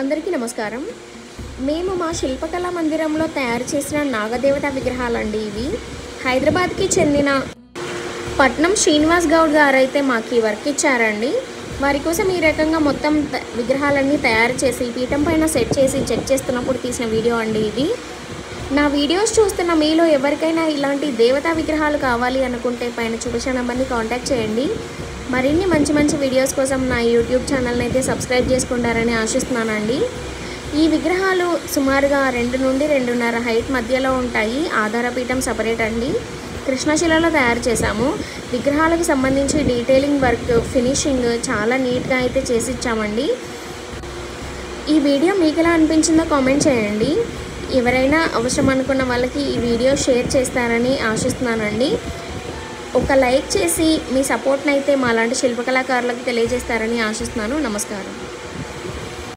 అందరికీ నమస్కారం. మేము మా శిల్పకళా మందిరంలో తయారు చేసిన నాగదేవత విగ్రహాలండి ఇవి. హైదరాబాద్కి చెందిన పట్నం శ్రీనివాస్ గౌడ్ గారు అయితే మాకు ఈ వర్క్ ఇచ్చారండి. వారి కోసం ఈ రకంగా మొత్తం విగ్రహాలన్నీ తయారు చేసి పీఠం పైన సెట్ చేసి చెక్ చేస్తున్నప్పుడు తీసిన వీడియో అండి ఇది. నా వీడియోస్ చూస్తున్న మీలో ఎవరికైనా ఇలాంటి దేవతా విగ్రహాలు కావాలి అనుకుంటే పైన చూపించిన నెంబర్ని కాంటాక్ట్ చేయండి. మరిన్ని మంచి వీడియోస్ కోసం నా యూట్యూబ్ ఛానల్ని అయితే సబ్స్క్రైబ్ చేసుకుంటారని ఆశిస్తున్నానండి. ఈ విగ్రహాలు సుమారుగా 2 నుండి 2.5 హైట్ మధ్యలో ఉంటాయి. ఆధారపీఠం సపరేట్ అండి. కృష్ణశిలలో తయారు చేశాము. విగ్రహాలకు సంబంధించి డీటెయిలింగ్ వర్క్, ఫినిషింగ్ చాలా నీట్గా అయితే చేసి ఇచ్చామండి. ఈ వీడియో మీకు ఎలా అనిపించిందో కామెంట్ చేయండి. ఎవరైనా అవసరం అనుకున్న వాళ్ళకి ఈ వీడియో షేర్ చేస్తారని ఆశిస్తున్నానండి. ఒక లైక్ చేసి మీ సపోర్ట్ని అయితే మాలాంటి శిల్పకళాకారులకు తెలియజేస్తారని ఆశిస్తున్నాను. నమస్కారం.